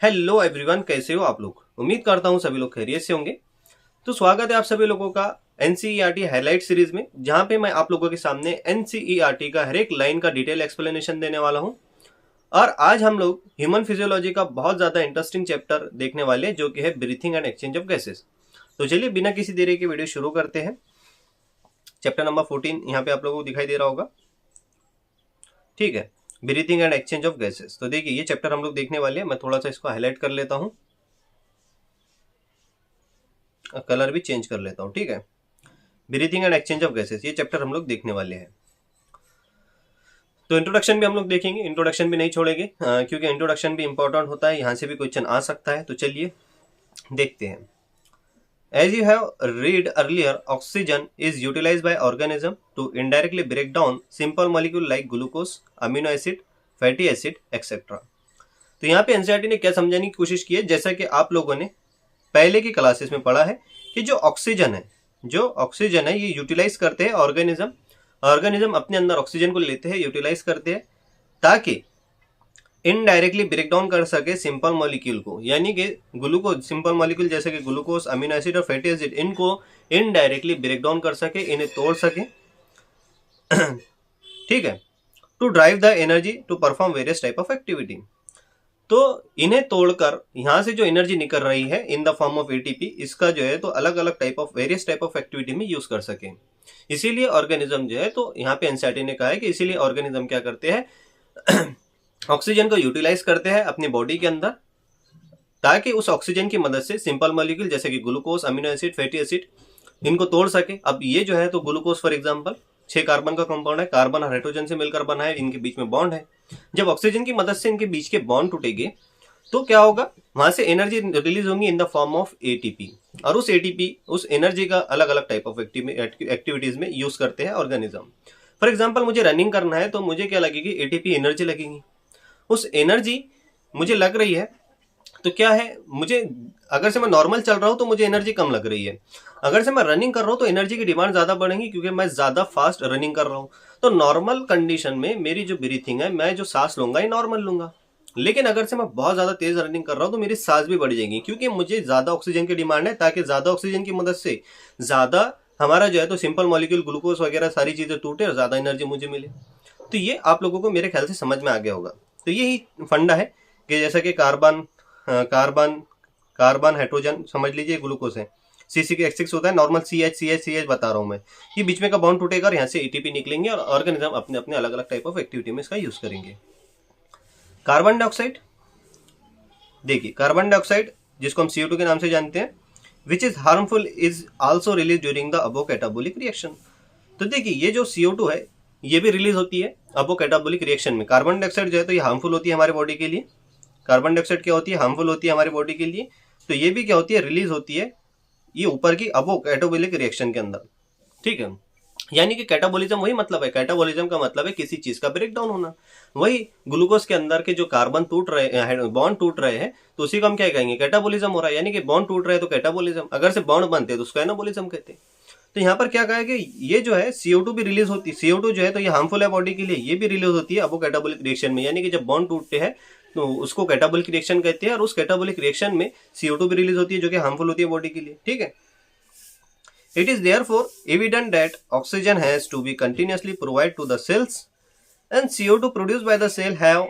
Hello everyone, कैसे हो आप लोग। उम्मीद करता हूँ सभी लोग खैरियत से होंगे। तो स्वागत है आप सभी लोगों का एनसीईआरटी हाईलाइट सीरीज में, जहां पे मैं आप लोगों के सामने एनसीईआरटी का हर एक लाइन का डिटेल एक्सप्लेनेशन देने वाला हूं। और आज हम लोग ह्यूमन फिजियोलॉजी का बहुत ज्यादा इंटरेस्टिंग चैप्टर देखने वाले हैं, जो कि है breathing and exchange of gases. तो चलिए बिना किसी देरी के वीडियो शुरू करते हैं। चैप्टर नंबर 14 यहाँ पे आप लोगों को दिखाई दे रहा होगा, ठीक है। Breathing and exchange of gases. तो देखिए ये चैप्टर हम लोग देखने वाले हैं। मैं थोड़ा सा इसको हाईलाइट कर लेता हूँ, कलर भी चेंज कर लेता हूँ, ठीक है। Breathing and exchange of gases ये चैप्टर हम लोग देखने वाले हैं। तो इंट्रोडक्शन भी हम लोग देखेंगे, इंट्रोडक्शन भी नहीं छोड़ेंगे क्योंकि इंट्रोडक्शन भी इंपॉर्टेंट होता है, यहाँ से भी क्वेश्चन आ सकता है। तो चलिए देखते हैं। As you have read earlier, oxygen is utilised by organism to indirectly break down simple molecule like glucose, amino acid, fatty acid etcetera. तो यहाँ पे एनसीईआरटी ने क्या समझाने की कोशिश की है, जैसा कि आप लोगों ने पहले की क्लासेस में पढ़ा है कि जो ऑक्सीजन है ये यूटिलाइज करते हैं ऑर्गेनिज्म। ऑर्गेनिज्म अपने अंदर ऑक्सीजन को लेते हैं, यूटिलाइज करते हैं, ताकि इनडायरेक्टली ब्रेक डाउन कर सके सिंपल मॉलिक्यूल को, यानी कि ग्लूकोज, सिंपल मॉलिक्यूल जैसे कि ग्लूकोज, अमीनो एसिड और फैटी एसिड, इनको इनडायरेक्टली ब्रेक डाउन कर सके, इन्हें तोड़ सके ठीक है, to drive the energy to perform various type of activity. तो इन्हें तोड़कर यहाँ से जो एनर्जी निकल रही है in the form of ATP, इसका जो है तो अलग अलग type of various type of activity में यूज कर सके। इसीलिए ऑर्गेनिज्म जो है, तो यहाँ पे एनसीईआरटी ने कहा है कि इसीलिए ऑर्गेनिज्म क्या करते हैं ऑक्सीजन को यूटिलाइज करते हैं अपनी बॉडी के अंदर, ताकि उस ऑक्सीजन की मदद से सिंपल मॉलिक्यूल जैसे कि glucose, amino acid, fatty acid, इनको तोड़ सके। अब ये जो है तो ग्लूकोज फॉर एग्जांपल 6 कार्बन का कंपाउंड है, कार्बन और हाइड्रोजन से मिलकर बना है, इनके बीच में बॉन्ड है। जब ऑक्सीजन की मदद से इनके बीच के बॉन्ड टूटेंगे तो क्या होगा, वहां से एनर्जी रिलीज होगी in the form of ATP, और उस एटीपी, उस एनर्जी का अलग अलग टाइप ऑफ एक्टिविटीज में यूज करते हैं ऑर्गेनिज्म। फॉर एग्जांपल मुझे रनिंग करना है तो मुझे क्या लगेगी, एटीपी एनर्जी लगेगी। उस एनर्जी मुझे लग रही है तो क्या है, मुझे अगर से मैं नॉर्मल चल रहा हूं तो मुझे एनर्जी कम लग रही है, अगर से मैं रनिंग कर रहा हूं तो एनर्जी की डिमांड ज्यादा बढ़ेगी क्योंकि मैं ज्यादा फास्ट रनिंग कर रहा हूं। तो नॉर्मल कंडीशन में मेरी जो ब्रीथिंग है, मैं जो सांस लूंगा ये नॉर्मल लूंगा, लेकिन अगर से मैं बहुत ज्यादा तेज रनिंग कर रहा हूं तो मेरी सांस भी बढ़ जाएगी, क्योंकि मुझे ज्यादा ऑक्सीजन की डिमांड है, ताकि ज्यादा ऑक्सीजन की मदद से ज्यादा हमारा जो है तो सिंपल मॉलिक्यूल ग्लूकोज वगैरह सारी चीजें टूटे और ज्यादा एनर्जी मुझे मिले। तो ये आप लोगों को मेरे ख्याल से समझ में आ गया होगा। तो यही फंडा है कि जैसा कि कार्बन कार्बन कार्बन हाइड्रोजन समझ लीजिए ग्लूकोज है, C6H6 होता है, नॉर्मल CH बता रहा हूं मैं, ये बीच में का बॉन्ड टूटेगा और यहाँ से एटीपी निकलेंगे और ऑर्गेनिज्म अपने अपने अलग अलग टाइप ऑफ एक्टिविटी में इसका यूज करेंगे। कार्बन डाइऑक्साइड, देखिए कार्बन डाइऑक्साइड जिसको हम CO2 के नाम से जानते हैं, which is harmful, is also release during the above catabolic reaction. तो देखिए ये जो CO2 है ये भी रिलीज होती है अबो कैटाबोलिक रिएक्शन में। कार्बन डाइऑक्साइड जो है तो ये हार्मफुल होती है हमारे बॉडी के लिए, कार्बन डाइऑक्साइड क्या होती है, हार्मफुल होती है हमारी बॉडी के लिए। तो ये भी क्या होती है, रिलीज होती है ये ऊपर की अबो कैटाबोलिक रिएक्शन के अंदर, ठीक है। यानी कि कैटाबोलिज्म वही मतलब है, कैटाबोलिज्म का मतलब है किसी चीज का ब्रेक डाउन होना। वही ग्लूकोज के अंदर के जो कार्बन टूट रहे हैं, बॉन्ड टूट रहे हैं, तो उसी को हम क्या कहेंगे, कैटाबोलिज्म हो रहा है, यानी कि बॉन्ड टूट रहे हैं तो कैटाबोलिज्म, अगर से बॉन्ड बनते हैं तो उसको एनाबोलिज्म कहते हैं। तो यहाँ पर क्या कहा है कि ये जो है CO2 भी रिलीज होती है, CO2 जो है तो ये हार्मफुल है बॉडी के लिए, ये भी रिलीज होती है अबो कैटाबोलिक रिएक्शन में, यानी कि जब बॉन्ड टूटते हैं तो उसको कैटाबोलिक रिएक्शन कहते हैं, और उस कैटाबोलिक रिएक्शन में CO2 भी रिलीज होती है जो कि हार्मफुल होती है बॉडी के लिए, ठीक है। It is therefore evident that oxygen has to be continuously provided to the cells and CO2 produced by the cell have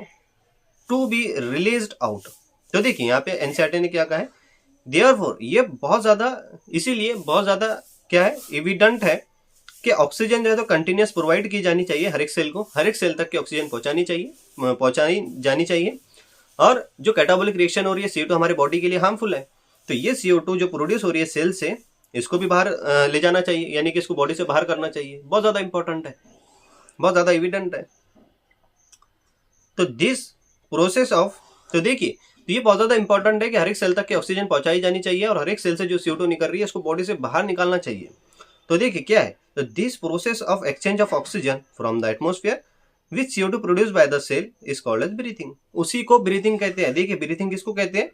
to be released out। तो देखिए यहाँ पे एनसीईआरटी ने क्या कहा है, therefore ये बहुत ज्यादा, इसीलिए बहुत ज्यादा क्या है, एविडेंट है कि ऑक्सीजन जो है तो कंटिन्यूस प्रोवाइड की जानी चाहिए हर एक सेल को, हर एक सेल तक की ऑक्सीजन पहुंचानी जानी चाहिए। और जो कैटाबोलिक रिएक्शन हो रही है CO2 हमारे बॉडी के लिए हार्मफुल है, तो ये CO2 जो प्रोड्यूस हो रही है सेल से, इसको भी बाहर ले जाना चाहिए, यानी कि इसको बॉडी से बाहर करना चाहिए। बहुत ज्यादा इंपॉर्टेंट है, बहुत ज्यादा एविडेंट है। तो दिस प्रोसेस ऑफ, तो देखिए तो ये बहुत ज्यादा इंपॉर्टेंट है कि हर एक सेल तक की ऑक्सीजन पहुंचाई जानी चाहिए और हर एक सेल से जो CO2 निकल रही है उसको बॉडी से बाहर निकालना चाहिए। तो देखिए क्या है, तो this process of exchange of oxygen from the atmosphere which CO2 produce by the cell is called as breathing. उसी को ब्रीथिंग कहते हैं। देखिए ब्रीथिंग किसको कहते हैं,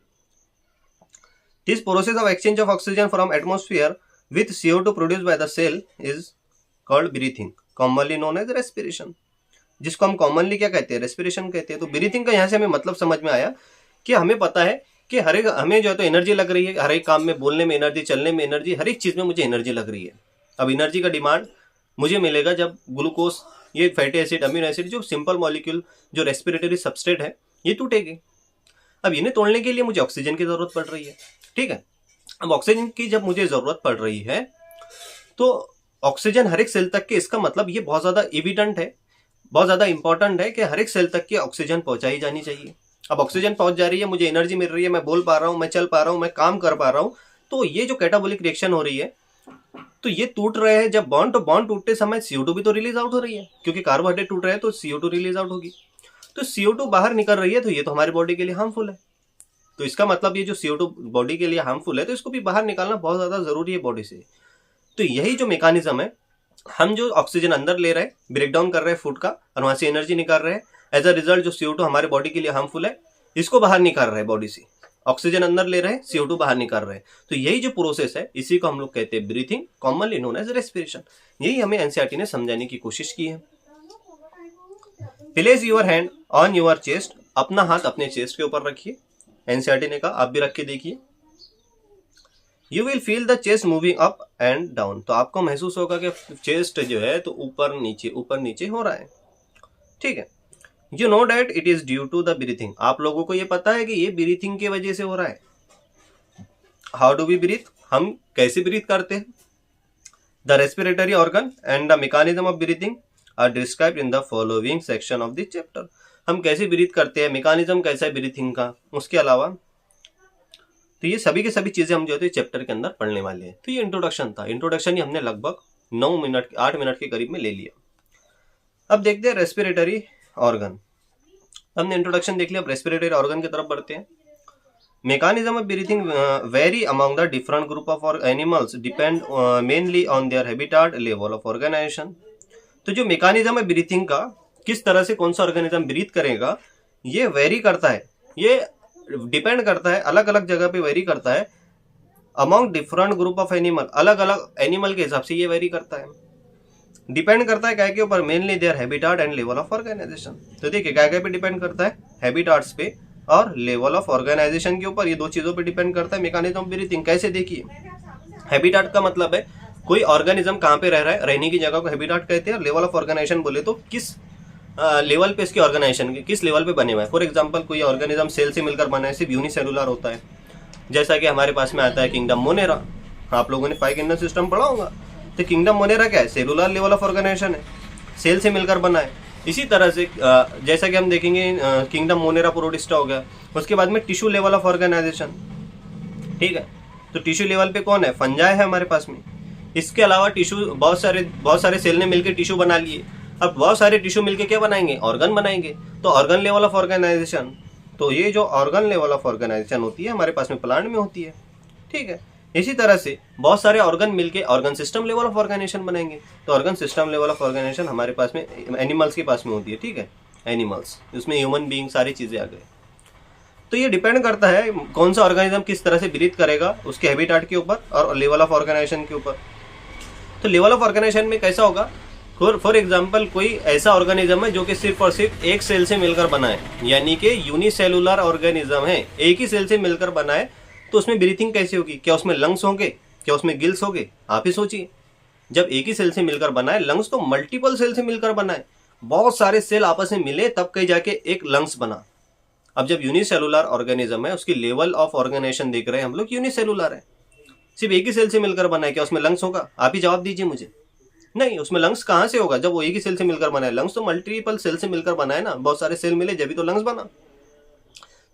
this process of exchange of oxygen from atmosphere with CO2 produce by the cell is called breathing, commonly known as respiration, जिसको हम कॉमनली क्या कहते हैं, रेस्पिरेशन कहते हैं। तो ब्रीथिंग का यहाँ से हमें मतलब समझ में आया कि हमें पता है कि हर एक हमें जो है तो एनर्जी लग रही है, हर एक काम में, बोलने में एनर्जी, चलने में एनर्जी, हर एक चीज़ में मुझे एनर्जी लग रही है। अब एनर्जी का डिमांड मुझे मिलेगा जब ग्लूकोज, ये फैटी एसिड, अमीनो एसिड, जो सिंपल मॉलिक्यूल, जो रेस्पिरेटरी सबस्ट्रेट है, ये टूटेगी। अब इन्हें तोड़ने के लिए मुझे ऑक्सीजन की जरूरत पड़ रही है, ठीक है। अब ऑक्सीजन की जब मुझे जरूरत पड़ रही है तो ऑक्सीजन हर एक सेल तक के, इसका मतलब ये बहुत ज्यादा एविडेंट है, बहुत ज्यादा इंपॉर्टेंट है कि हर एक सेल तक की ऑक्सीजन पहुंचाई जानी चाहिए। अब ऑक्सीजन पहुंच जा रही है, मुझे एनर्जी मिल रही है, मैं बोल पा रहा हूँ, मैं चल पा रहा हूँ, मैं काम कर पा रहा हूँ, तो ये जो कैटाबॉलिक रिएक्शन हो रही है, तो ये टूट रहे हैं। जब बॉन्ड, तो बॉन्ड टूटते समय CO2 भी तो रिलीज आउट हो रही है, क्योंकि कार्बोहाइड्रेट टूट रहे हैं तो CO2 रिलीज आउट होगी। तो CO2 बाहर निकल रही है, तो ये तो हमारी बॉडी के लिए हार्मफुल है। तो इसका मतलब ये जो CO2 बॉडी के लिए हार्मफुल है, तो इसको भी बाहर निकालना बहुत ज्यादा जरूरी है बॉडी से। तो यही जो मैकेनिज्म है, हम जो ऑक्सीजन अंदर ले रहे हैं, ब्रेक डाउन कर रहे हैं फूड का, और वहां से एनर्जी निकाल रहे हैं, एज अ रिजल्ट जो CO2 हमारे बॉडी के लिए हार्मफुल है, इसको बाहर निकाल रहे हैं बॉडी से। ऑक्सीजन अंदर ले रहे हैं, CO2 बाहर निकाल रहे हैं। तो यही जो प्रोसेस है, इसी को हम लोग कहते हैं breathing, commonly known as respiration. यही हमें एनसीईआरटी ने समझाने की कोशिश की है। Place your hand on your chest, अपना हाथ अपने चेस्ट के ऊपर रखिए। एनसीईआरटी ने कहा आप भी रख के देखिए। You will feel the chest moving up and down, तो आपको महसूस होगा कि चेस्ट जो है तो ऊपर नीचे हो रहा है, ठीक है। You know that it is due to the breathing, आप लोगों को ये पता है कि ये ब्रीथिंग की वजह से हो रहा है। हाउ डू वी ब्रीथ, हम कैसे ब्रीथ करते हैं। The respiratory organ and the mechanism of breathing are described in the following section of this chapter. हम कैसे ब्रीथ करते हैं, मैकेनिज्म कैसा है ब्रीथिंग का, उसके अलावा तो ये सभी की सभी चीजें हम जो है चैप्टर के अंदर पढ़ने वाले हैं। तो ये इंट्रोडक्शन था, इंट्रोडक्शन ही हमने लगभग 8 मिनट के करीब में ले लिया। अब देखते हैं रेस्पिरेटरी ऑर्गन। हमने इंट्रोडक्शन देख लिया, अब रेस्पिरेटरी ऑर्गन की तरफ बढ़ते हैं। Mechanism of breathing very among the different group of animals, depend mainly on their habitat, level of organisation. तो जो मैकेनिज्म है ब्रीथिंग का, किस तरह से कौन सा ऑर्गेनिज्म ब्रीथ करेगा, ये वेरी करता है, ये डिपेंड करता है, अलग अलग जगह पे वेरी करता है। Among different group of animal, अलग अलग एनिमल के हिसाब से ये वेरी करता है। डिपेंड करता है क्या के ऊपर, mainly their habitat and level of organisation. तो देखिए क्या पे डिपेंड करता है, हैबिटेट्स पे और लेवल ऑफ ऑर्गेनाइजेशन के ऊपर, ये दो चीजों पे डिपेंड करता है मैकेनिज्म ऑफ ब्रीथिंग। कैसे, देखिए हैबिटेट का मतलब है कोई ऑर्गेनिज्म कहाँ पे रह रहा है, रहने की जगह को हैबिटेट कहते हैं। लेवल ऑफ ऑर्गेनाइजेशन बोले तो किस लेवल पे इसके ऑर्गेनाइजेशन के किस लेवल पे बने हुए हैं। फॉर एग्जांपल कोई ऑर्गेनिज्म सेल से मिलकर बना है, सिर्फ यूनिसेलुलर होता है, जैसा कि हमारे पास में आता है किंगडम मोनेरा। आप लोगों ने 5 किंगडम सिस्टम पढ़ा होगा, तो किंगडम मोनेरा क्या है, सेलुलर लेवल ऑफ ऑर्गेनाइजेशन है, सेल से मिलकर बना है। इसी तरह से जैसा कि हम देखेंगे किंगडम मोनेरा प्रोटिस्टा हो गया, उसके बाद में टिश्यू लेवल ऑफ ऑर्गेनाइजेशन, ठीक है। तो टिश्यू लेवल पे कौन है, फंजाई है हमारे पास में। इसके अलावा टिश्यू बहुत सारे सेल ने मिलकर टिश्यू बना लिए। अब बहुत सारे टिश्यू मिलकर क्या बनाएंगे, ऑर्गन बनाएंगे। तो ऑर्गन लेवल ऑफ ऑर्गेनाइजेशन, तो ये जो ऑर्गन लेवल ऑफ ऑर्गेनाइजेशन होती है हमारे पास में प्लांट में होती है, ठीक है। इसी तरह से बहुत सारे ऑर्गन मिलके organ system level of organisation बनाएंगे। तो organ system level of organisation हमारे पास में एनिमल्स के पास में होती है, ठीक है। एनिमल्स, उसमें ह्यूमन बीइंग, सारी चीजें आ गए। तो ये डिपेंड करता है कौन सा ऑर्गेनिज्म किस तरह से ब्रीथ करेगा, उसके हैबिटेट के ऊपर और लेवल ऑफ ऑर्गेनाइजेशन के ऊपर। तो लेवल ऑफ ऑर्गेनाइजेशन में कैसा होगा, फॉर एग्जाम्पल कोई ऐसा ऑर्गेनिज्म है जो कि सिर्फ और सिर्फ एक सेल से मिलकर बना है, यानी कि यूनिसेलुलर ऑर्गेनिज्म है, एक ही सेल से मिलकर बना है। तो उसमें ब्रीथिंग कैसे होगी, क्या उसमें लंग्स होंगे, क्या उसमें गिल्स होंगे। आप ही सोचिए, जब एक ही सेल से मिलकर बना है, लंग्स तो मल्टीपल सेल से मिलकर बना है, बहुत सारे सेल आपस में मिले तब कहीं जाके एक लंग्स बना। अब जब यूनिसेलुलर ऑर्गेनिज्म है, उसकी लेवल ऑफ ऑर्गेनाइजेशन देख रहे हैं हम लोग, यूनिसेलुलर है, सिर्फ एक ही सेल से मिलकर बना है, क्या उसमें लंग्स होगा। आप ही जवाब दीजिए मुझे, नहीं, उसमें लंग्स कहाँ से होगा जब वो एक ही सेल से मिलकर बना है। लंग्स तो मल्टीपल सेल से मिलकर बना है ना, बहुत सारे सेल मिले जब भी तो लंग्स बना।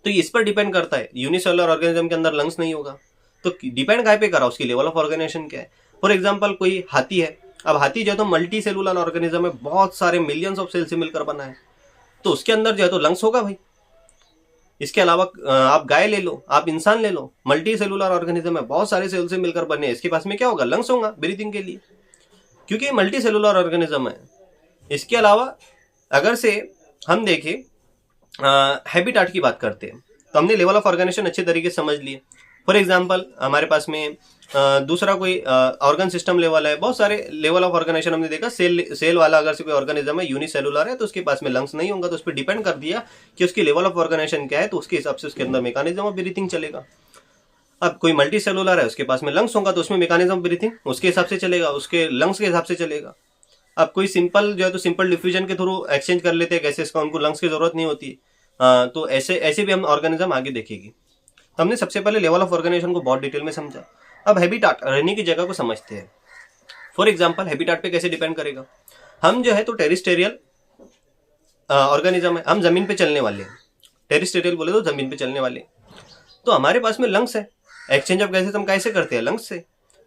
तो इस पर डिपेंड करता है, यूनिसेलुलर ऑर्गेनिज्म के अंदर लंग्स नहीं होगा। तो डिपेंड काय पे करा, उसकी लेवल ऑफ ऑर्गेनाइजेशन क्या है। फॉर एग्जाम्पल कोई हाथी है, अब हाथी जो है तो मल्टी सेलुलर ऑर्गेनिज्म है, बहुत सारे मिलियंस ऑफ सेल से मिलकर बना है, तो उसके अंदर जो है तो लंग्स होगा भाई। इसके अलावा आप गाय ले लो, आप इंसान ले लो, मल्टी सेलुलर ऑर्गेनिज्म है, बहुत सारे सेल से मिलकर बने, इसके पास में क्या होगा, लंग्स होगा ब्रीथिंग के लिए, क्योंकि मल्टी सेलुलर ऑर्गेनिज्म है। इसके अलावा अगर से हम देखें हैबिटेट की बात करते हैं, तो हमने लेवल ऑफ ऑर्गेनाइजेशन अच्छे तरीके से समझ लिए। फॉर एग्जाम्पल हमारे पास में दूसरा कोई ऑर्गन सिस्टम लेवल है, बहुत सारे लेवल ऑफ ऑर्गेनाइजेशन हमने देखा। सेल वाला अगर से कोई ऑर्गेनिज्म है यूनिसेलुलर है तो उसके पास में लंग्स नहीं होगा, तो उस पर डिपेंड कर दिया कि उसकी लेवल ऑफ ऑर्गेनाइजेशन क्या है, तो उसके हिसाब से उसके अंदर मैकेनिज्म ऑफ ब्रीथिंग चलेगा। अब कोई मल्टी सेलुलर है, उसके पास में लंग्स होगा तो उसमें मैकेनिज्म ऑफ ब्रीथिंग उसके हिसाब से चलेगा, उसके लंग्स के हिसाब से चलेगा। अब कोई सिंपल जो है तो सिंपल डिफ्यूजन के थ्रू एक्सचेंज कर लेते हैं गैसेस का, उनको लंग्स की जरूरत नहीं होती। तो ऐसे ऐसे भी हम ऑर्गेनिज्म आगे देखेगी। तो हमने सबसे पहले लेवल ऑफ ऑर्गेनाइजेशन को बहुत डिटेल में समझा। अब हैबिटाट, रहने की जगह को समझते हैं। फॉर एग्जाम्पल हैबिटाट पे कैसे डिपेंड करेगा। हम जो है तो टेरिस्टेरियल ऑर्गेनिज्म है, हम जमीन पे चलने वाले हैं। टेरिस्टेरियल बोले तो जमीन पे चलने वाले, तो हमारे पास में लंग्स है। एक्सचेंज ऑफ गैसेस हम कैसे करते हैं, लंग्स से।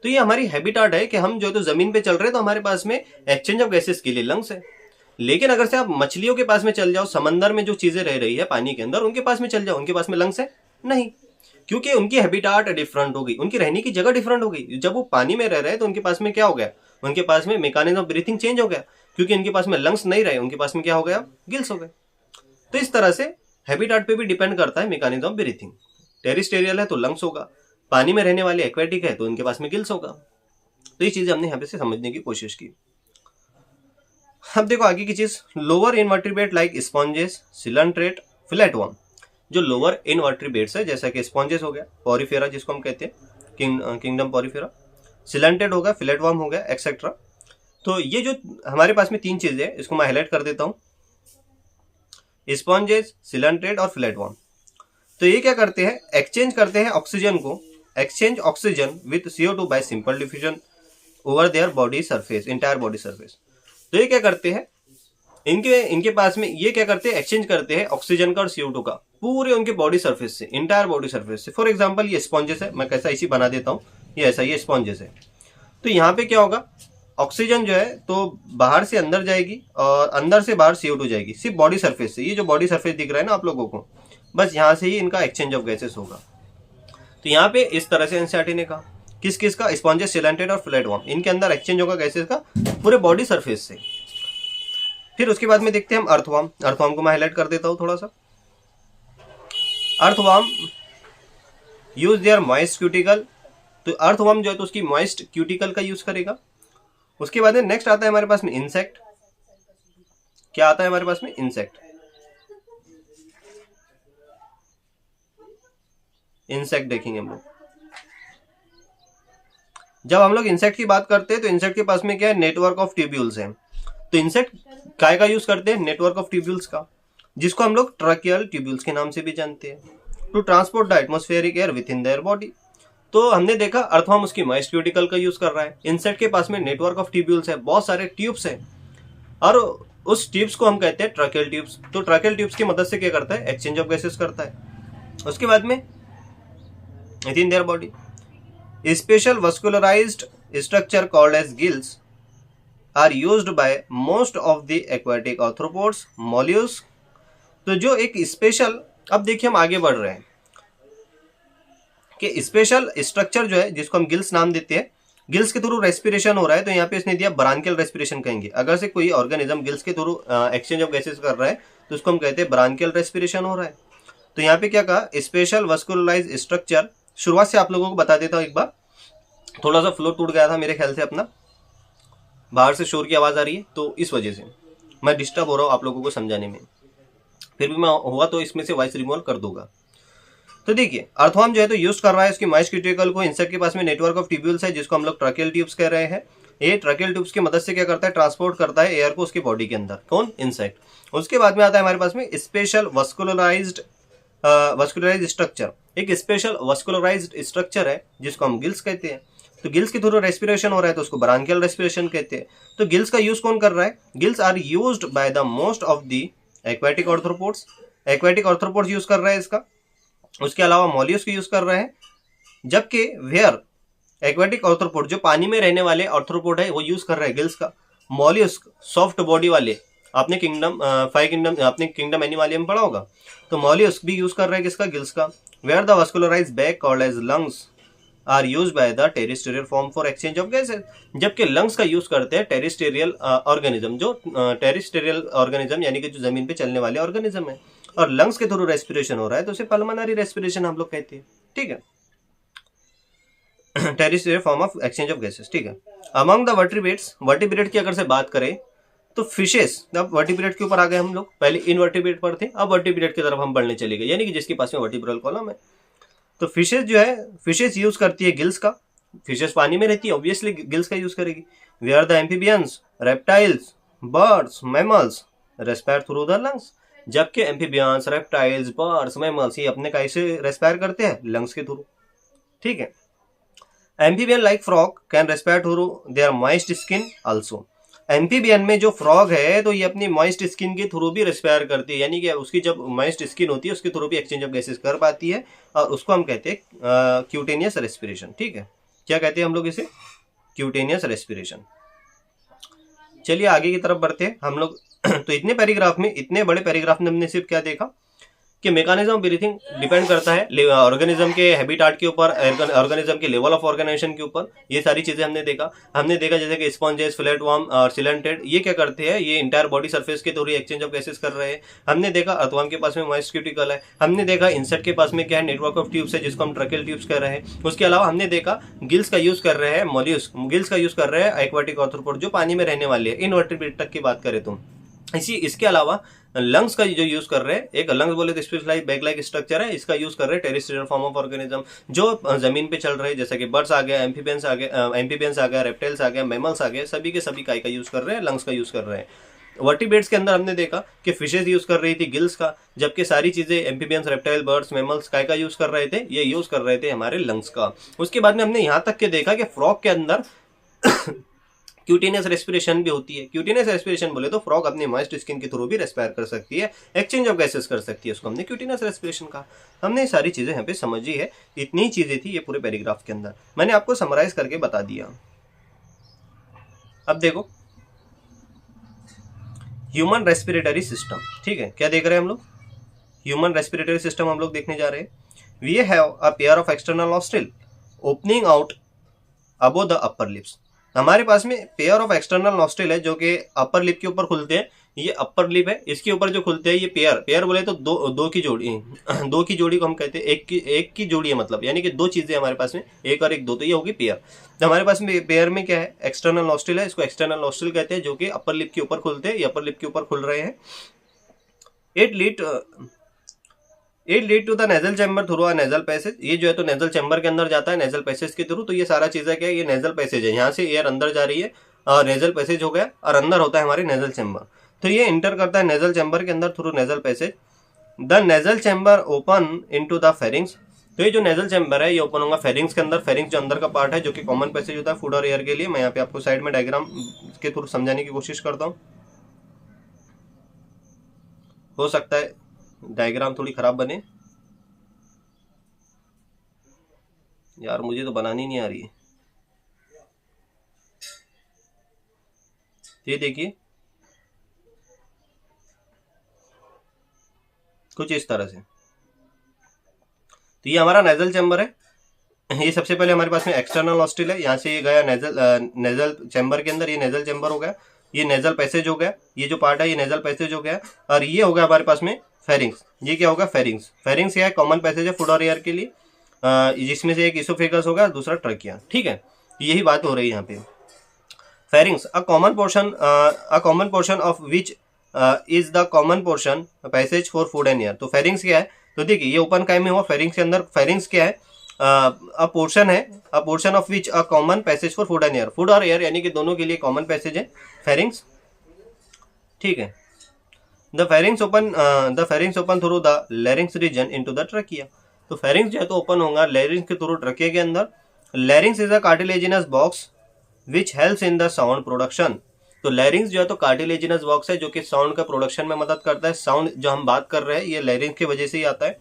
तो ये हमारी हैबिटाट है कि हम जो है तो जमीन पे चल रहे हैं तो हमारे पास में एक्सचेंज ऑफ गैसेस के लिए लंग्स है। लेकिन अगर से आप मछलियों के पास में चल जाओ, समंदर में जो चीजें रह रही है पानी के अंदर, उनके पास में चल जाओ, उनके पास में लंग्स है नहीं, क्योंकि उनकी हैबिटाट डिफरेंट हो गई, उनकी रहने की जगह डिफरेंट हो गई। जब वो पानी में रह रहे हैं तो उनके पास में क्या हो गया, उनके पास में मैकेनिज्म ऑफ ब्रीथिंग चेंज हो गया, क्योंकि उनके पास में लंग्स नहीं रहे, उनके पास में क्या हो गया, गिल्स हो गए। तो इस तरह से हैबिटाट पे भी डिपेंड करता है मैकेनिज्म ऑफ ब्रीथिंग। टेरिस्टेरियल है तो लंग्स होगा, पानी में रहने वाले एक्वेटिक है तो उनके पास में गिल्स होगा। तो ये चीजें हमने यहाँ पे से समझने की कोशिश की। अब देखो आगे की चीज, lower invertebrate like sponges, coelenterate, flatworm. जो लोअर इनवर्टिब्रेट्स है जैसा कि स्पॉन्जेस हो गया, पॉरीफेरा जिसको हम कहते हैं, किंगडम पॉरीफेरा, सिलेंटेड हो गया, फ्लैटवर्म हो गया, एक्सेट्रा। तो ये जो हमारे पास में तीन चीजें हैं, इसको मैं हाईलाइट कर देता हूँ, स्पॉन्जेस, सिलेंट्रेट और फ्लैटवर्म। तो ये क्या करते हैं, एक्सचेंज करते हैं ऑक्सीजन को, exchange oxygen with CO2 bye simple diffusion over their body surface, entire body surface. तो ये क्या करते हैं, इनके पास में ये क्या करते हैं, एक्सचेंज करते हैं ऑक्सीजन का और CO2 का पूरे उनके बॉडी सरफेस से, इंटायर बॉडी सरफेस से। फॉर एग्जांपल ये स्पॉन्जेस है, मैं कैसा इसी बना देता हूँ, ये ऐसा, ये स्पॉन्जेस है। तो यहाँ पे क्या होगा, ऑक्सीजन जो है तो बाहर से अंदर जाएगी और अंदर से बाहर CO2 जाएगी, सिर्फ बॉडी सरफेस से। ये जो बॉडी सरफेस दिख रहा है ना आप लोगों को, बस यहाँ से ही इनका एक्सचेंज ऑफ गैसेस होगा। तो यहाँ पे इस तरह से एनसीईआरटी ने कहा, किस किस का, स्पॉन्जेस, सिलेंटेड और फ्लैटवर्म, इनके अंदर एक्सचेंज होगा गैसेस का पूरे बॉडी सरफेस से। फिर उसके बाद में देखते हैं हम अर्थवर्म। अर्थवर्म को मैं हाईलाइट कर देता हूँ थोड़ा सा। Earthworm use their moist cuticle, तो अर्थवर्म जो है तो उसकी मॉइस्ट क्यूटिकल का यूज करेगा। उसके बाद में नेक्स्ट आता है हमारे पास में इंसेक्ट। क्या आता है हमारे पास में, इंसेक्ट। इंसेक्ट देखेंगे हम लोग। जब हम लोग इंसेक्ट की बात करते हैं तो इंसेक्ट के पास में क्या है, नेटवर्क ऑफ ट्यूब्यूल्स है। तो इंसेक्ट काय का यूज करते हैं, नेटवर्क ऑफ ट्यूब्यूल्स का, जिसको हम लोग ट्रैकियल ट्यूब्यूल्स के नाम से भी जानते हैं, to transport the atmospheric air within their body. तो हमने देखा अर्थवर्म उसकी मॉइस्ट क्यूटिकल का यूज कर रहा है। इंसेक्ट के पास में नेटवर्क ऑफ ट्यूब्यूल्स है, बहुत सारे ट्यूब्स हैं, और उस ट्यूब्स को हम कहते हैं ट्रैकियल ट्यूब्स। तो ट्रैकियल ट्यूब्स की मदद से क्या करता है, एक्सचेंज ऑफ गैसेस करता है। उसके बाद में within their body special vascularized structure called as gills are used by most of the aquatic arthropods, mollusc. तो जो एक स्पेशल, अब देखिए हम आगे बढ़ रहे हैं कि स्पेशल स्ट्रक्चर जो है जिसको हम गिल्स नाम देते हैं, गिल्स के थ्रू रेस्पिरेशन हो रहा है, तो यहाँ पे इसने दिया ब्रांकियल रेस्पिरेशन कहेंगे। अगर से कोई ऑर्गेनिज्म गिल्स के थ्रू एक्सचेंज ऑफ गैसेस कर रहा है तो उसको हम कहते हैं ब्रांकियल रेस्पिरेशन हो रहा है। तो यहाँ पे क्या कहा, स्पेशल वस्कुलराइज्ड स्ट्रक्चर। शुरुआत से आप लोगों को बता देता हूँ एक बार, थोड़ा सा फ्लो टूट गया था मेरे ख्याल से अपना, बाहर से शोर की आवाज आ रही है तो इस वजह से मैं डिस्टर्ब हो रहा हूँ आप लोगों को समझाने में। फिर भी मैं हुआ तो इसमें से वॉइस रिमूवल कर दूंगा। तो देखिए अर्थवर्म जो है तो यूज कर रहा है उसकी मॉइस्ट क्यूटिकल को। इंसेक्ट के पास में नेटवर्क ऑफ ट्यूब्यूल्स है जिसको हम लोग ट्रैकियल ट्यूब्स कह रहे हैं। ये ट्रैकियल ट्यूब्स की मदद से क्या करता है, ट्रांसपोर्ट करता है एयर को उसकी बॉडी के अंदर। कौन, इंसेक्ट। उसके बाद में आता है हमारे पास में स्पेशल वस्कुलराइज्ड स्ट्रक्चर। एक स्पेशल वस्कुलराइज्ड स्ट्रक्चर है जिसको हम गिल्स कहते हैं। तो गिल्स के थ्रू रेस्पिरेशन हो रहा है तो उसको ब्रांकियल रेस्पिरेशन कहते हैं। तो गिल्स का यूज कौन कर रहा है, gills are used by the most of the aquatic arthropods. Aquatic arthropods use कर रहा है इसका। उसके अलावा मॉल्यूस्क यूज कर रहे हैं, जबकि वेयर एक्वेटिक आर्थ्रोपोड जो पानी में रहने वाले आर्थ्रोपोड है वो यूज कर रहे हैं गिल्स का। मॉल्यूस्क सॉफ्ट बॉडी वाले, आपने किंगडम एनिमलियम पढ़ा होगा, तो मॉल्यूस्क भी यूज कर रहे हैं किसका, गिल्स का। Where the vascularized bag called as lungs are use by the terrestrial form for exchange of gases. जबकि लंग्स का यूज करते हैं टेरिस्टेरियल ऑर्गेनिज्म, जो टेरिस्टेरियल ऑर्गेनिज्म यानी कि जो जमीन पे चलने वाले ऑर्गेनिज्म है, और लंग्स के थ्रू रेस्पिरेशन हो रहा है तो उसे पल्मोनरी रेस्पिरेशन हम लोग कहते हैं। ठीक है, terrestrial form of exchange of gases, ठीक है। अमंग द वर्टिब्रेट्स, वर्टिब्रेट की अगर से बात करें तो फिशेस, अब वर्टिब्रेट के ऊपर आ गए हम लोग, पहले इनवर्टिब्रेट पर थे, अब वर्टिब्रेट की तरफ हम बढ़ने चले गए, यानी कि जिसके पास में वर्टिब्रल कॉलम है। तो फिशेस जो है, फिशेस यूज करती है गिल्स का, फिशेस पानी में रहती है, ऑब्वियसली गिल्स का यूज करेगी। Where the amphibians, reptiles, birds, mammals respire through the lungs, जबकि एम्फीबियंस, रेप्टाइल्स, बर्ड्स, मैमल्स ये अपने कैसे रेस्पायर करते हैं, लंग्स के थ्रू, ठीक है। Amphibian like frog can respire through their moist skin also, amphibian में जो फ्रॉग है तो ये अपनी मॉइस्ट स्किन के थ्रू भी रेस्पायर करती है, यानी कि उसकी जब मॉइस्ट स्किन होती है उसके थ्रू भी एक्सचेंज ऑफ गैसेस कर पाती है, और उसको हम कहते हैं क्यूटेनियस रेस्पिरेशन, ठीक है। क्या कहते हैं हम लोग इसे, क्यूटेनियस रेस्पिरेशन। चलिए आगे की तरफ बढ़ते हैं हम लोग। तो इतने पैराग्राफ में, इतने बड़े पैराग्राफ में हमने सिर्फ क्या देखा कि मैकेनिज्म ऑफ ब्रीथिंग डिपेंड करता है ऑर्गेनिज्म के हैबिटाट के ऊपर, ऑर्गेनिज्म के लेवल ऑफ ऑर्गेनाइजेशन के ऊपर, ये सारी चीजें हमने देखा जैसे कि स्पॉन्जेस, फ्लैट वर्म और सिलेंटेड, ये क्या करते हैं, ये इंटायर बॉडी सरफेस के थ्रू एक्सचेंज ऑफ गैसेस कर रहे हैं। हमने देखा अर्थवर्म के पास में मॉइस्ट क्यूटिकल है, हमने देखा इंसेक्ट के पास में क्या है, नेटवर्क ऑफ ट्यूब्स है जिसको हम ट्रकेल ट्यूब्स कर रहे हैं। उसके अलावा हमने देखा गिल्स का यूज कर रहे हैं, मोल्यूस्क गिल्स का यूज कर रहे हैं एक्वाटिक ऑर्थ्रोपोड जो पानी में रहने वाले हैं, इनवर्टिब्रेट तक की बात करें तो। इसके अलावा लंग्स का जो यूज कर रहे हैं, एक लंग्स बोले तो स्पेशलाइज बैग लाइक स्ट्रक्चर है, इसका यूज कर रहे हैं टेरेस्ट्रियल फॉर्म ऑफ ऑर्गेनिज्म जो जमीन पे चल रहे हैं, जैसे कि बर्ड्स आ गया, एम्फीबियंस आ गया, रेप्टाइल्स आ गया, मैमल्स आ गए, सभी के सभी काय का यूज कर रहे हैं, लंग्स का यूज कर रहे हैं। वर्टिब्रेट्स के अंदर हमने देखा कि फिशेज यूज कर रही थी गिल्स का, जबकि सारी चीजें एम्फीबियंस, रेप्टाइल, बर्ड्स, मैमल्स काय का यूज कर रहे थे, ये यूज कर रहे थे हमारे लंग्स का। उसके बाद में हमने यहाँ तक के देखा कि फ्रॉग के अंदर क्यूटेनियस रेस्पिरेशन भी होती है। क्यूटेनियस रेस्पिरेशन बोले तो फ्रॉग अपनी मॉइस्ट स्किन के थ्रू भी रेस्पायर कर सकती है, एक्सचेंज ऑफ गैसेस कर सकती है, उसको हमने क्यूटेनियस रेस्पिरेशन कहा। हमने ये सारी चीजें यहाँ पे समझी है, इतनी ही चीजें थी ये पूरे पैराग्राफ के अंदर, मैंने आपको समराइज करके बता दिया। अब देखो ह्यूमन रेस्पिरेटरी सिस्टम, ठीक है, क्या देख रहे हैं हम लोग, ह्यूमन रेस्पिरेटरी सिस्टम हम लोग देखने जा रहे हैं। We have a pair of external nostril opening out above the upper lips, हमारे पास में पेयर ऑफ एक्सटर्नल नॉस्ट्रिल है जो कि अपर लिप के ऊपर खुलते हैं, ये अपर लिप है, इसके ऊपर जो खुलते हैं ये पेयर बोले तो दो की जोड़ी दो की जोड़ी को हम कहते हैं, एक की जोड़ी है मतलब, यानी कि दो चीजें हमारे पास में, एक और एक दो, तो ये होगी पेयर। तो हमारे पास में पेयर में क्या है, एक्सटर्नल नॉस्ट्रिल है, इसको एक्सटर्नल नॉस्ट्रिल कहते हैं, जो कि अपर लिप के ऊपर खुलते हैं, ये अपर लिप के ऊपर खुल रहे हैं। It lead to the nasal chamber through a nasal passage, ये जो है तो नेजल चैम्बर के अंदर जाता है नेजल पैसेज के थ्रू, तो ये सारा चीज है क्या, ये नेजल पैसेज है, यहाँ से एयर अंदर जा रही है और नेजल पैसेज हो गया, और अंदर होता है हमारे नेजल चैम्बर, तो ये इंटर करता है नेजल चैम्बर के अंदर through nasal passage. The nasal chamber open into the pharynx, तो ये जो नेजल चैम्बर है ये ओपन होगा फेरिंग्स के अंदर, फेरिंग्स जो अंदर का पार्ट है जो कि कॉमन पैसेज होता है फूड और एयर के लिए। मैं यहाँ पे आपको साइड में डायग्राम के थ्रू समझाने की कोशिश करता हूँ, हो सकता है डायग्राम थोड़ी खराब बने, यार मुझे तो बनानी नहीं आ रही है। ये देखिए कुछ इस तरह से, तो ये हमारा नेजल चैम्बर है, ये सबसे पहले हमारे पास में एक्सटर्नल नॉस्ट्रिल है, यहाँ से ये गया नेजल चैम्बर के अंदर, ये नेजल चैम्बर हो गया, ये नेजल पैसेज हो गया, ये जो पार्ट है ये नेजल पैसेज हो गया, और ये हो गया हमारे पास में फेरिंग्स, ये क्या होगा फेरिंग्स, फेरिंग्स क्या है, कॉमन पैसेज है फूड और एयर के लिए, जिसमें से एक इसोफेगस होगा दूसरा ट्रकिया, ठीक है, यही बात हो रही है यहाँ पे। Pharynx a common portion of which is the common portion passage for food and air, तो फेरिंग्स क्या है, तो देखिए ये ओपन काय में हुआ फेरिंग्स के अंदर, फेरिंग्स क्या है, अ पोर्शन है, अ portion of which a common passage for food and air, food और एयर यानी कि दोनों के लिए कॉमन पैसेज है फेरिंग्स, ठीक है। The pharynx open through the larynx region into the trachea, तो फेरिंग्स जो है तो ओपन होगा लैरिंग्स के थ्रू ट्रकिया के अंदर। लैरिंग्स is a cartilaginous box which helps in the sound production, तो लैरिंग्स जो है तो कार्टिलेजिनस बॉक्स है जो कि साउंड का प्रोडक्शन में मदद करता है, साउंड जो हम बात कर रहे हैं ये लैरिंग्स की वजह से ही आता है,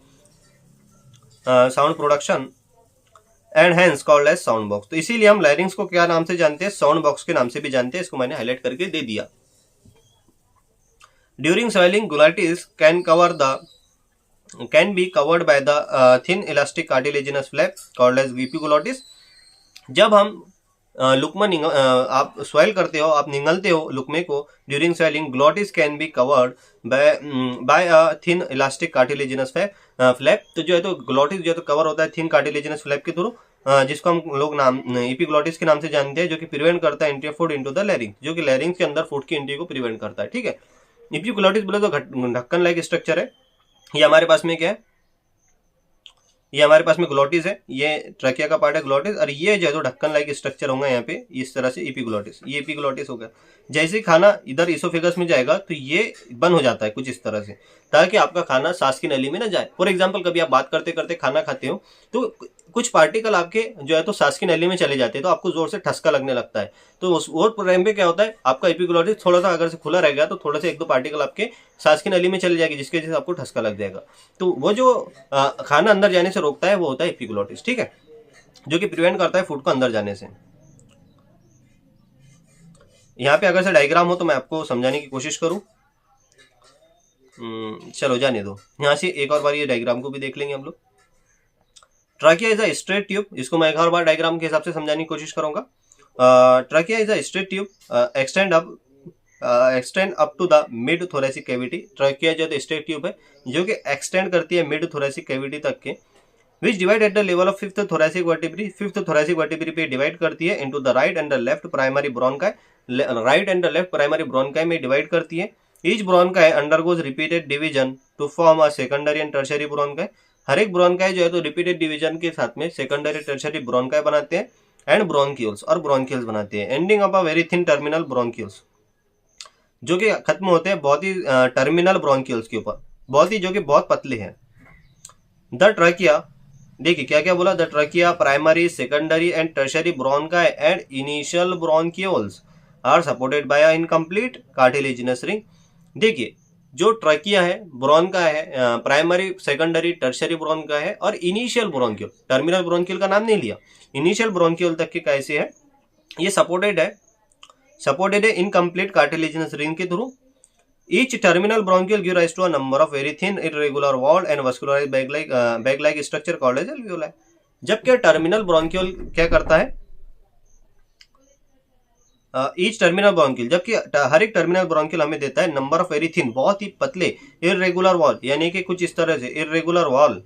sound production, and hence called as sound box, तो इसीलिए हम लैरिंग्स को क्या नाम से जानते हैं, साउंड बॉक्स के नाम से भी जानते हैं, इसको मैंने हाईलाइट करके दे दिया। During swelling glottis can be covered by the thin elastic cartilaginous flap called as epiglottis, जब हम लुकमा आप स्वेल करते हो, आप निगलते हो लुकमे को, during swelling glottis can be covered by a thin elastic cartilaginous flap, तो जो है तो ग्लोटिस जो है तो कवर होता है थिन कार्टिलेजिनस फ्लैप के थ्रू, जिसको हम लोग नाम एपिग्लॉटिस के नाम से जानते हैं, जो कि प्रिवेंट करता है entry of food into the larynx, जो कि लैरिंग्स के अंदर फूड की एंट्री को प्रिवेंट करता है। ठीक है, एपिग्लॉटिस बोले तो ढक्कन लाइक स्ट्रक्चर है। ये हमारे पास में क्या है, ये हमारे पास में ग्लोटिस है, ये ट्रकिया का पार्ट है ग्लोटिस, और ये जो है तो ढक्कन लाइक स्ट्रक्चर होगा यहाँ पे इस तरह से एपिग्लॉटिस, ये एपिग्लॉटिस हो गया। जैसे खाना इधर इसोफेगस में जाएगा तो ये बंद हो जाता है कुछ इस तरह से, ताकि आपका खाना सांस की नली में ना जाए। फॉर एग्जाम्पल कभी आप बात करते करते खाना खाते हो तो कुछ पार्टिकल आपके जो है तो सांस की नली में चले जाते हैं, तो आपको जोर से ठसका लगने लगता है। तो उस वो टाइम पे क्या होता है, आपका एपिग्लॉटिस थोड़ा सा अगर से खुला रहेगा तो थोड़ा सा 1-2 पार्टिकल आपके सांस की नली में चले जाएगी, जिसकी वजह से आपको ठसका लग जाएगा। तो वो जो खाना अंदर जाने से रोकता है वो होता है एपिग्लॉटिस। ठीक है, जो कि प्रिवेंट करता है फूड को अंदर जाने से। यहाँ पे अगर से डायग्राम हो तो मैं आपको समझाने की कोशिश करूं। चलो जाने दो, यहाँ से एक और बार ये डायग्राम को भी देख लेंगे हम लोग। Trachea is a straight tube, इसको मैं एक और बार डायग्राम के हिसाब से समझाने की कोशिश करूंगा। Trachea is a straight tube extend up to the mid thoracic cavity. Trachea जो है स्ट्रेट ट्यूब है जो कि एक्सटेंड करती है मिड थोरेसिक कैविटी तक के, which divide at the level of fifth thoracic vertebrae. Fifth thoracic vertebrae पे डिवाइड करती है into the right and the left primary bronchi, right and the left primary bronchi में divide करती है। Each bronchi undergoes repeated division to form a secondary and tertiary bronchi. हर एक bronchi जो है तो रिपीटेड डिवीजन के साथ में सेकेंडरी टर्शियरी ब्रोंकाई बनाते हैं एंड ब्रोंक्यूल्स और ब्रोंक्यूल्स बनाते हैं, ending up a very thin terminal bronchioles, जो कि खत्म होते हैं बहुत ही टर्मिनल ब्रोंक्यूल्स के ऊपर, बहुत ही जो कि बहुत पतले हैं। द ट्रकिया, देखिए क्या क्या बोला, the trachea primary secondary and tertiary bronchi and initial bronchioles are supported by a incomplete cartilaginous ring. देखिए जो ट्रकिया है, ब्रोंका है, प्राइमरी सेकेंडरी टर्शियरी ब्रोंका है और इनिशियल ब्रोंक्यूल, टर्मिनल ब्रोंक्यूल का नाम नहीं लिया, इनिशियल ब्रोंक्यूल तक के कैसे है, ये सपोर्टेड है इनकम्प्लीट कार्टिलेजिनस रिंग के through. Each terminal bronchiole give rise to a number of very thin irregular walled and vascularized bag-like structure called as alveoli। जबकि टर्मिनल ब्रोंकियोल क्या करता है, ईच टर्मिनल ब्रोंकियल, जबकि हर एक टर्मिनल ब्रोंकियल हमें देता है नंबर ऑफ वेरी थिन, बहुत ही पतले, इरेगुलर वॉल, यानी कि कुछ इस तरह से इरेगुलर वॉल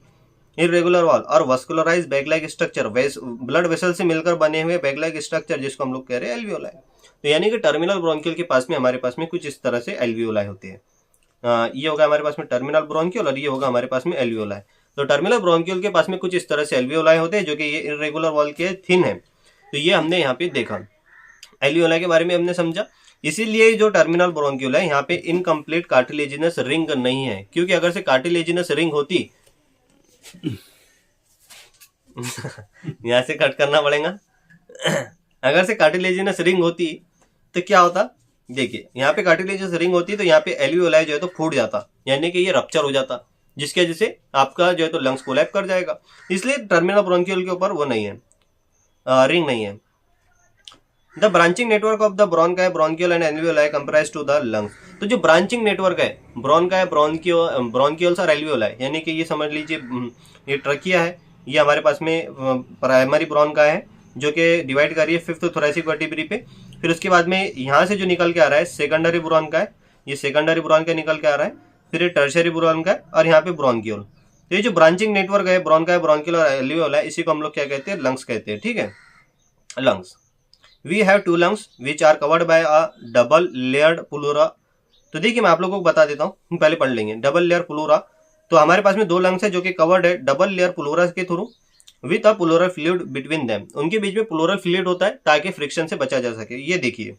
और vascularize bag like structure, blood vessel से मिलकर बने हुए बैग लाइक स्ट्रक्चर, जिसको हम लोग कह रहे हैं एल्वियोलाई। तो यानी कि टर्मिनल ब्रोंकियल के पास में हमारे पास में कुछ इस तरह से एल्वियोलाई होते हैं। ये होगा हमारे पास में टर्मिनल ब्रोंकियल और ये होगा हमारे पास में एल्वियोलाई। तो टर्मिनल ब्रोंकियल के पास में कुछ इस तरह से एल्वियोलाई होते हैं जो कि ये इरेगुलर वॉल के थिन है। तो ये हमने यहाँ पे देखा, एल्वियोलाई के बारे में हमने समझा। इसीलिए जो टर्मिनल ब्रोंकियल है यहाँ पे इनकम्प्लीट कार्टिलेजिनस रिंग नहीं है, क्योंकि अगर से कार्टिलेजिनस रिंग होती यहाँ से कट करना पड़ेगा अगर से कार्टिलेजिनस रिंग होती तो क्या होता, देखिए यहाँ पे कार्टिलेजिनस रिंग होती तो यहाँ पे एल्वियोलाई जो है तो फूट जाता, यानी कि ये रप्चर हो जाता, जिसकी वजह से आपका जो है तो लंग्स कोलैप्स कर जाएगा। इसलिए टर्मिनल ब्रोंकियल के ऊपर वो नहीं है, रिंग नहीं है। The branching network of the bronchi, bronchial and alveoli comprise to the lungs. तो जो ब्रांचिंग नेटवर्क है ब्रोंकाई, ब्रोंकियल्स और एल्वियोलाई, यानी कि ये समझ लीजिए ये ट्रकिया है, ये हमारे पास में प्राइमरी ब्रोंकाई है जो कि डिवाइड कर रही है फिफ्थ थोरेसिक वर्टिब्री पे। फिर उसके बाद में यहाँ से जो निकल के आ रहा है सेकेंडरी ब्रोंकाई, ये सेकेंडरी ब्रोंकाई निकल के आ रहा है, फिर ये टर्शियरी ब्रोंकाई और यहाँ पे ब्रोंकियल। तो ये जो ब्रांचिंग नेटवर्क है ब्रोंकाई, ब्रोंकियल और एल्वियोलाई, इसी को हम लोग क्या कहते हैं, लंग्स कहते हैं। ठीक है, lungs. We have two lungs which are covered by a double layered pleura. तो देखिए मैं आप लोगों को बता देता हूँ, पहले पढ़ लेंगे डबल लेयर प्लूरा। तो हमारे पास में 2 लंग्स है जो कि कवर्ड है डबल लेयर प्लूरा के through with a pleural fluid between them. उनके बीच में प्लूरल फ्लूइड होता है ताकि फ्रिक्शन से बचा जा सके। ये देखिए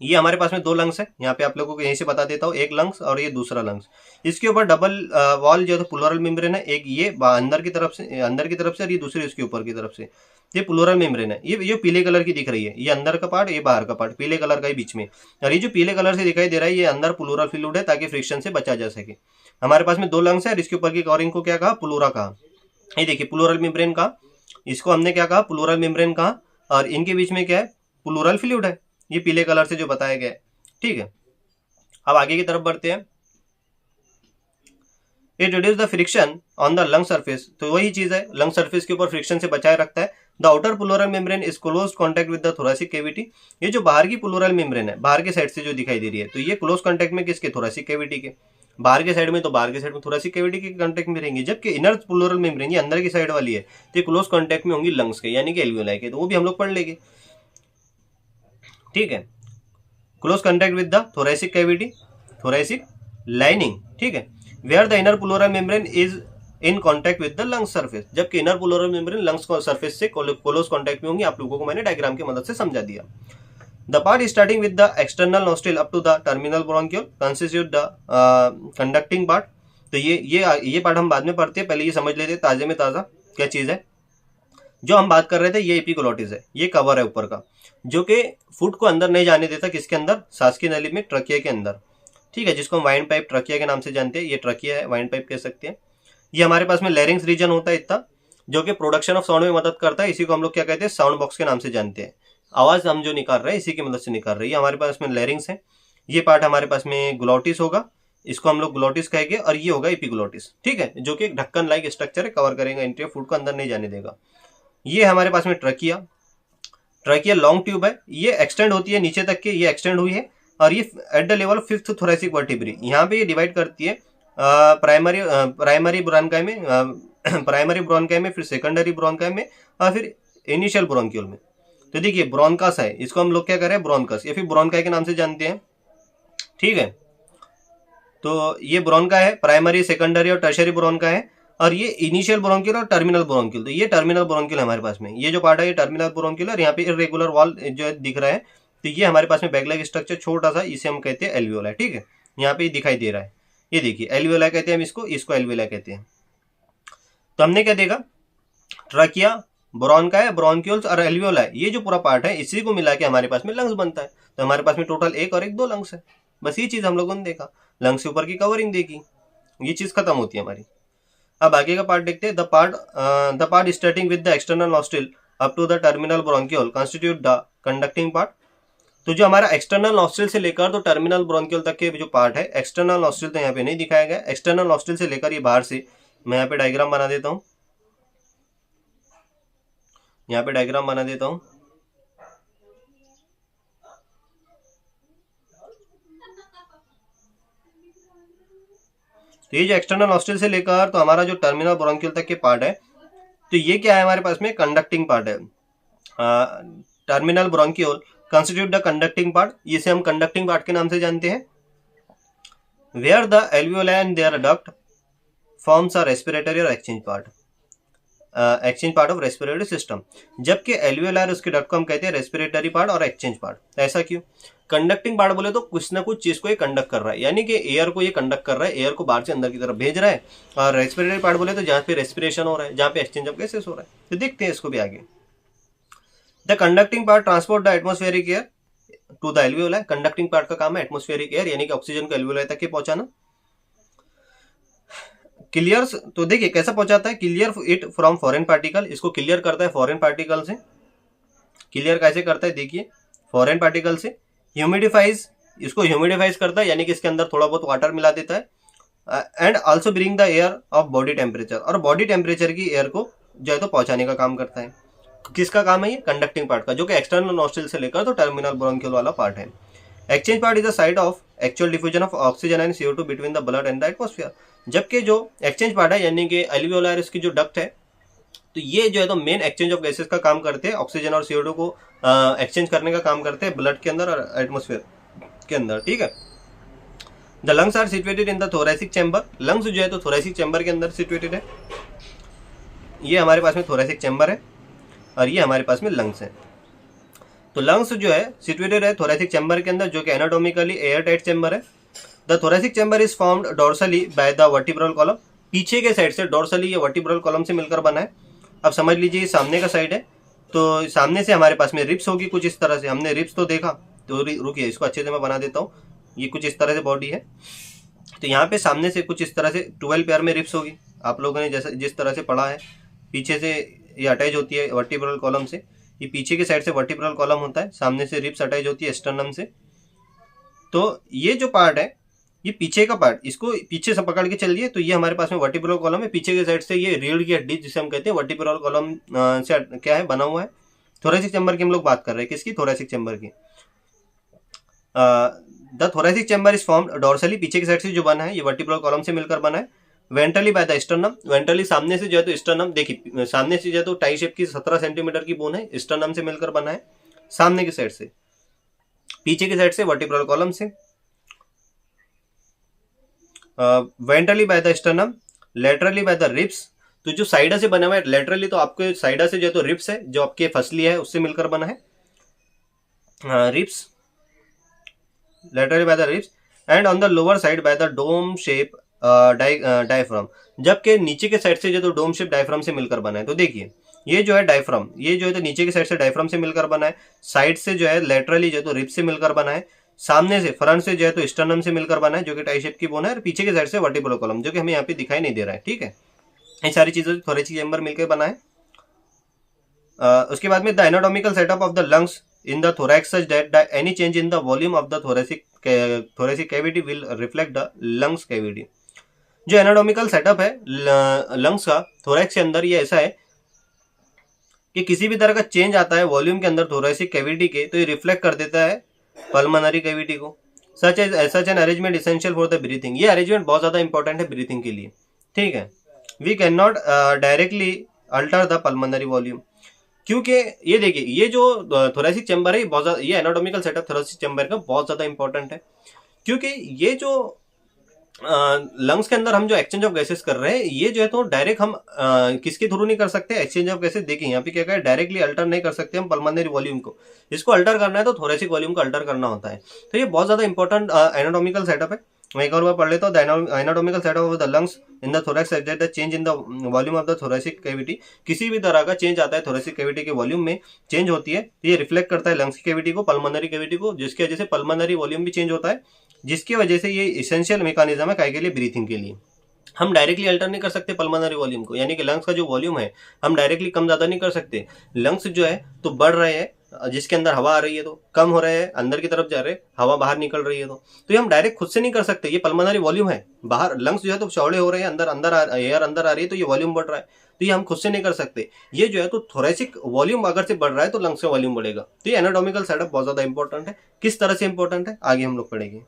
ये हमारे पास में 2 लंग्स है, यहाँ पे आप लोगों को यहीं से बता देता हूँ, एक लंग्स और ये दूसरा लंग्स। इसके ऊपर डबल वॉल जो है प्लूरल मेम्ब्रेन है, एक ये अंदर की तरफ से और ये दूसरी इसके ऊपर की तरफ से, ये प्लूरल मेम्ब्रेन है। ये पीले कलर की दिख रही है, ये अंदर का पार्ट, ये बाहर का पार्ट, पीले कलर का ही बीच में। और ये जो पीले कलर से दिखाई दे रहा है ये अंदर प्लूरल फ्लूइड है ताकि फ्रिक्शन से बचा जा सके। हमारे पास में 2 लंग्स है और इसके ऊपर की कवरिंग को क्या कहा, प्लूरा कहा। ये देखिए प्लूरल मेम्ब्रेन कहा, इसको हमने क्या कहा, प्लूरल मेम्ब्रेन कहा, और इनके बीच में क्या है, प्लूरल फ्लूइड है, ये पीले कलर से जो बताया गया है। ठीक है, अब आगे की तरफ बढ़ते हैं। It reduce the friction on the lung surface. तो वही चीज है, लंग सरफेस के ऊपर फ्रिक्शन से बचाए रखता है। The outer pleural membrane is close contact with the thoracic cavity. ये जो बाहर की प्लूरल मेम्ब्रेन है, बाहर के साइड से जो दिखाई दे रही है, तो ये क्लोज कॉन्टैक्ट में किसके, थोरेसिक कैविटी के। बाहर के साइड में, तो बाहर के साइड में थोरेसिक कैविटी के कांटेक्ट में रहेंगी, जबकि इनर प्लूरल मेम्ब्रेन ये अंदर की साइड वाली है तो क्लोज कांटेक्ट में होंगी लंग्स के यानी कि एल्वियोलाई के, तो वो भी हम लोग पढ़ लेंगे। ठीक है, close contact with the thoracic cavity, thoracic lining. ठीक है, where the inner pleural membrane is in contact with the lungs surface, जबकि inner pleural membrane lungs surface से क्लोज कॉन्टैक्ट में होंगी। आप लोगों को मैंने डायग्राम की मदद से समझा दिया। The part starting with the external nostril up to the terminal bronchiole constitute the conducting part। तो ये पार्ट हम बाद में पढ़ते हैं, पहले ये समझ लेते हैं ताजे में ताज़ा क्या चीज़ है। जो हम बात कर रहे थे ये एपिग्लोटिस है, ये कवर है ऊपर का, जो कि फूड को अंदर नहीं जाने देता, किसके अंदर, सांस की नली में, ट्रकिया के अंदर। ठीक है, जिसको हम वाइंड पाइप ट्रकिया के नाम से जानते हैं, ये ट्रकिया है, वाइंड पाइप कह सकते हैं। ये हमारे पास में लैरिंग्स रीजन होता है इतना, जो कि प्रोडक्शन ऑफ साउंड में मदद करता है। इसी को हम लोग क्या कहते हैं, साउंड बॉक्स के नाम से जानते हैं। आवाज हम जो निकाल रहे हैं इसी की मदद से निकाल रही है। हमारे पास में लैरिंग्स है, ये पार्ट हमारे पास में ग्लोटिस होगा, इसको हम लोग ग्लोटिस कहेंगे, और ये होगा एपिग्लोटिस। ठीक है, जो कि एक ढक्कन लाइक स्ट्रक्चर है, कवर करेगा इंटीरियर फूड को अंदर नहीं जाने देगा। ये हमारे पास में ट्रकिया, ट्रकिया लॉन्ग ट्यूब है, ये एक्सटेंड होती है नीचे तक के, ये एक्सटेंड हुई है, और ये eight the level of 5th thoracic vertebrae. यहाँ पे ये डिवाइड करती है प्राइमरी ब्रोंकाई में, प्राइमरी ब्रोंकाई में, फिर सेकेंडरी ब्रोंकाई में, और फिर इनिशियल ब्रोंक्यूल में। तो देखिए ब्रोंकस है, इसको हम लोग क्या करें, ब्रोंकस या फिर ब्रोंकाई के नाम से जानते हैं। ठीक है, तो ये ब्रोंका है, प्राइमरी, सेकेंडरी और टर्शियरी ब्रोंका है, और ये इनिशियल ब्रोंक्यूल और टर्मिनल ब्रोंक्यूल। तो ये टर्मिनल ब्रोंक्यूल है हमारे पास में, ये जो पार्ट है ये टर्मिनल ब्रोंक्यूल, और यहाँ पे इरेगुलर वॉल जो दिख रहा है, तो ये हमारे पास में बैग लाइक स्ट्रक्चर छोटा सा, इसे हम कहते हैं एल्वियोलाई। ठीक है, यहाँ पे दिखाई दे रहा है, ये देखिए एल्वियोलाई कहते हैं हम इसको, इसको एल्वियोलाई कहते हैं। तो हमने क्या देखा, ट्रकिया, ब्रोंका है, ब्रोंक्यूल्स और एल्वियोलाई, ये जो पूरा पार्ट है इसी को मिला के हमारे पास में लंग्स बनता है। तो हमारे पास में टोटल 1 और 1 2 लंग्स है। बस ये चीज हम लोगों ने देखा, लंग्स के ऊपर की कवरिंग देखी, ये चीज खत्म होती है हमारी। अब आगे का पार्ट देखते हैं। The part starting with the external nostril up to the terminal bronchiole constitute the conducting part. तो जो हमारा एक्सटर्नल नॉस्ट्रिल से लेकर तो टर्मिनल ब्रोंक्यूल तक के जो पार्ट है, एक्सटर्नल नॉस्ट्रिल तो यहाँ पे नहीं दिखाया गया, एक्सटर्नल नॉस्ट्रिल से लेकर ये बाहर से, मैं यहाँ पे डायग्राम बना देता हूँ, यहाँ पे डायग्राम बना देता हूँ। तो ये जो एक्सटर्नल नॉस्ट्रिल से लेकर तो हमारा जो टर्मिनल ब्रोंक्यूल तक के पार्ट है, तो ये क्या है हमारे पास में, कंडक्टिंग पार्ट है। Terminal bronchiole constitute the conducting part, इसे हम कंडक्टिंग पार्ट के नाम से जानते हैं। Where the alveoli and their duct forms a respiratory और exchange part, exchange part of respiratory system, जबकि एल्वियोलाई और उसके डक्ट को हम कहते हैं रेस्पिरेटरी पार्ट और एक्सचेंज पार्ट। ऐसा क्यों? कंडक्टिंग पार्ट बोले तो कुछ ना कुछ चीज को ये कंडक्ट कर रहा है, यानी कि एयर को ये कंडक्ट कर रहा है, एयर को बाहर से अंदर की तरफ भेज रहा है। और रेस्पिरेटरी पार्ट बोले तो जहाँ पे रेस्पिरेशन हो रहा है, जहाँ पे एक्सचेंज ऑफ गैसेस हो रहा है। तो देखते हैं इसको भी आगे। The conducting part transport the atmospheric air to the alveoli, conducting part का काम है एटमोस्फेरिक एयर यानी कि ऑक्सीजन को एल्वियोलाई तक पहुंचाना। क्लियर्स, तो देखिए कैसा पहुंचाता है, clear it from foreign particle, इसको क्लियर करता है फॉरेन पार्टिकल से। क्लियर कैसे करता है, देखिए फॉरेन पार्टिकल से। ह्यूमिडिफाइज, इसको ह्यूमिडिफाइज करता है यानी कि इसके अंदर थोड़ा बहुत वाटर मिला देता है। And also bring the air of body temperature, और बॉडी टेम्परेचर की एयर को जो है तो पहुंचाने का काम करता है। किसका काम है ये, कंडक्टिंग पार्ट का, जो कि एक्सटर्नल नॉस्ट्रिल से लेकर तो टर्मिनल ब्रोंक्यूल वाला पार्ट है। Exchange part is the site of actual diffusion of oxygen and CO2 between the blood and the atmosphere, जबकि जो एक्सचेंज पार्ट है यानी कि एल्वियोलाई इसकी जो डक्ट है, तो ये जो है तो मेन एक्सचेंज ऑफ गैसेस का काम करते हैं, ऑक्सीजन और CO2 को एक्सचेंज करने का काम करते हैं ब्लड के अंदर और एटमोस्फेयर के अंदर। ठीक है, the lungs are situated in the thoracic chamber, lungs जो है तो थोरेसिक चैम्बर के अंदर सिचुएटेड है। ये हमारे पास में थोरेसिक चैम्बर है और ये हमारे पास में लंग्स है। तो लंग्स जो है सिचुएटेड है थोरेसिक चैम्बर के अंदर, जो कि एनाटॉमिकली एयर टाइट चैम्बर है। The thoracic chamber is formed dorsally by the vertebral column, पीछे के साइड से डोर्सली ये वर्टिब्रल कॉलम से मिलकर बना है। अब समझ लीजिए सामने का साइड है, तो सामने से हमारे पास में रिब्स होगी कुछ इस तरह से, हमने रिब्स तो देखा, तो रुकिए इसको अच्छे से मैं बना देता हूँ। ये कुछ इस तरह से बॉडी है, तो यहाँ पे सामने से कुछ इस तरह से 12 पेयर में रिब्स होगी, आप लोगों ने जैसे जिस तरह से पढ़ा है। पीछे से ये अटैच होती है वर्टिब्रल कॉलम से, ये पीछे के साइड से वर्टिब्रल कॉलम होता है, सामने से रिब्स अटैच होती है स्टर्नम से। तो ये जो पार्ट है ये पीछे का पार्ट, इसको पीछे से पकड़ के चलिए, तो ये हमारे पास में वर्टिब्रल कॉलम है, पीछे के साइड से ये रीढ़ की हड्डी जिसे हम कहते हैं वर्टिब्रल कॉलम से क्या है बना हुआ है। थोरेसिक चैम्बर की हम लोग बात कर रहे हैं, किसकी, थोरेसिक चैम्बर की। The thoracic chamber is formed dorsally, पीछे की साइड से जो बना है ये वर्टिब्रल कॉलम से मिलकर बना है। Ventrally by the sternum, ventrally सामने से जो है तो स्टर्नम, देखिए सामने से जो है तो टाई शेप की 17 सेंटीमीटर की बोन है, स्टर्नम से मिलकर बना है सामने की साइड से, पीछे की साइड से वर्टिब्रल कॉलम से। Ventrally by the sternum, laterally by the ribs, तो जो साइडा से बना हुआ है लेटरली तो आपके साइडा से जो है तो रिब्स है, जो आपके फसली है उससे मिलकर बना है, ribs, laterally by the ribs, and on the lower side by the dome shape diaphragm, जबकि नीचे के साइड से जो तो डोम शेप डायफ्राम से मिलकर बना है। तो देखिए ये जो है डायफ्राम, ये जो है तो नीचे की साइड से डायफ्राम से मिलकर बना है, साइड से जो है लेटरली जो है तो रिब से मिलकर बना है, सामने से फ्रंट से जो है तो स्टर्नम से मिलकर बना है जो कि टाई शेप की बोन है, और पीछे की साइड से वर्टिब्रल कॉलम जो कि हमें यहाँ पे दिखाई नहीं दे रहा है। ठीक है, ये सारी चीजें थोरेसिक चैम्बर मिलकर बना है। उसके बाद में the anatomical setup of the lungs in the thorax such that any change in the volume of the thoracic cavity will reflect the lungs cavity. जो एनाटॉमिकल सेटअप है लंग्स का थोरैक्स के अंदर, ये ऐसा है कि किसी भी तरह का चेंज आता है वॉल्यूम के अंदर थोरेसिक कैविटी के, तो ये रिफ्लेक्ट कर देता है पल्मोनरी कैविटी को। Such an arrangement essential for the breathing, ये अरेंजमेंट बहुत ज्यादा इंपॉर्टेंट है ब्रीथिंग के लिए। ठीक है, we can not directly alter the pulmonary volume, क्योंकि ये देखिए ये जो थोरेसिक चैम्बर है बहुत ज्यादा, ये एनाटॉमिकल सेटअप थोरेसिक चैम्बर का बहुत ज्यादा इंपॉर्टेंट है, क्योंकि ये जो लंग्स के अंदर हम जो एक्सचेंज ऑफ गैसेस कर रहे हैं ये जो है तो डायरेक्ट हम किसके थ्रू नहीं कर सकते, एक्सचेंज ऑफ गैसेस। देखिए यहाँ पे क्या है, डायरेक्टली अल्टर नहीं कर सकते हम पल्मोनरी वॉल्यूम को, इसको अल्टर करना है तो थोरेसिक वॉल्यूम को अल्टर करना होता है। तो ये बहुत ज्यादा इंपॉर्टेंट एनाटॉमिकल सेटअप है। मैं एक और बार पढ़ लेता हूँ, the anatomical setup of the lungs in the thorax such that the change in the volume of the thoracic cavity, किसी भी तरह का चेंज आता है थोरेसिक कैविटी के वॉल्यूम में चेंज होती है, ये रिफ्लेक्ट करता है लंग्स की कैविटी को, पल्मोनरी कैविटी को, जिसकी वजह से पल्मोनरी वॉल्यूम भी चेंज होता है, जिसकी वजह से ये इसेंशियल मैकेनिज्म है काय के लिए, ब्रीथिंग के लिए। हम डायरेक्टली अल्टर नहीं कर सकते पल्मोनरी वॉल्यूम को, यानी कि लंग्स का जो वॉल्यूम है हम डायरेक्टली कम ज्यादा नहीं कर सकते। लंग्स जो है तो बढ़ रहे हैं, जिसके अंदर हवा आ रही है, तो कम हो रहे हैं अंदर की तरफ जा रहे हैं, हवा बाहर निकल रही है, तो ये हम डायरेक्ट खुद से नहीं कर सकते। ये पल्मोनरी वॉल्यूम है, बाहर लंग्स जो है तो चौड़े हो रहे हैं, एयर अंदर आ रही है, तो ये वॉल्यूम बढ़ रहा है, तो ये हम खुद से नहीं कर सकते। ये जो है तो थोरेसिक वॉल्यूम अगर से बढ़ रहा है तो लंग्स का वॉल्यूम बढ़ेगा। तो ये एनाटॉमिकल सेटअप बहुत ज्यादा इंपॉर्टेंट है। किस तरह से इंपॉर्टेंट है आगे हम लोग पढ़ेंगे।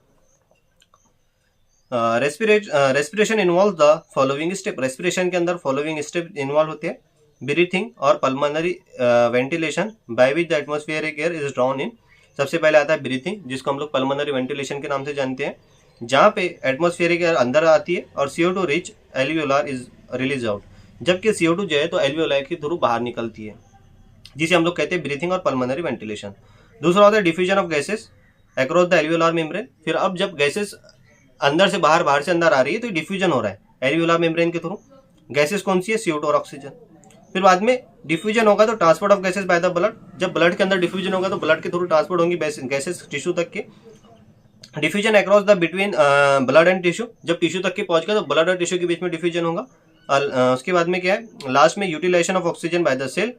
Respiration involve the following step, respiration के अंदर फॉलोइंग स्टेप इन्वॉल्व होते हैं, ब्रीथिंग और pulmonary ventilation by which the atmospheric air is drawn in. सबसे पहले आता है ब्रीथिंग, जिसको हम लोग पल्मोनरी वेंटिलेशन के नाम से जानते हैं, जहाँ पे एटमॉस्फेरिक एयर अंदर आती है और CO2 rich alveolar is release out, जबकि CO2 जो है तो एल्वियोलार के थ्रू बाहर निकलती है, जिसे हम लोग कहते हैं ब्रीथिंग और पल्मोनरी वेंटिलेशन। दूसरा होता है diffusion of gases across the alveolar membrane. फिर अब जब गैसेस अंदर से बाहर, बाहर से अंदर आ रही है, तो डिफ्यूजन हो रहा है एल्वियोलार मेम्ब्रेन के थ्रू। गैसेस कौन सी है, CO2 और ऑक्सीजन। फिर बाद में डिफ्यूजन होगा तो transport of gases by the blood, जब ब्लड के अंदर डिफ्यूजन होगा तो ब्लड के थ्रू ट्रांसपोर्ट होंगी गैसेस टिश्यू तक के। Diffusion across the between blood and tissue, जब टिश्यू तक के पहुंच गया तो ब्लड और टिश्यू के बीच में डिफ्यूजन होगा। उसके बाद में क्या है, लास्ट में utilization of oxygen by the cell,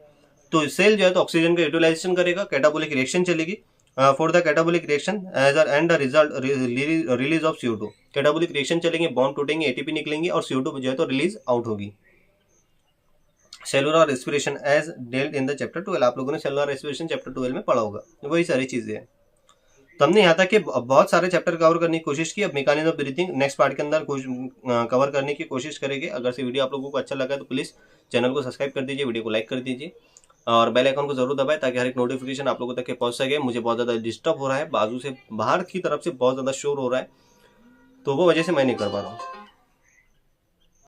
तो सेल जो है तो ऑक्सीजन का यूटिलाइजेशन करेगा, कैटाबोलिक रिएक्शन चलेगी for the catabolic reaction as and the result release of CO2। Catabolic reaction चलेंगे, बॉन्ड टूटेंगे, ATP निकलेंगे और CO2 जो है तो रिलीज आउट होगी। Cellular respiration as dealt in the chapter 12, आप लोगों ने सेलुलर रेस्पिरेशन चैप्टर 12 में पढ़ा होगा, वही सारी चीजें हैं। तो हमने यहाँ तक के बहुत सारे चैप्टर कवर करने की कोशिश की। अब mechanism of breathing next part के अंदर कवर करने की कोशिश करेंगे। अगर से वीडियो आप लोगों को अच्छा लगा तो प्लीज चैनल को सब्सक्राइब कर दीजिए, वीडियो को लाइक कर दीजिए और बेल आइकन को जरूर दबाएं ताकि हर एक नोटिफिकेशन आप लोगों तक के पहुंच सके। मुझे बहुत ज्यादा डिस्टर्ब हो रहा है, बाजू से बाहर की तरफ से बहुत ज्यादा शोर हो रहा है, तो वो वजह से मैं नहीं कर पा रहा हूँ।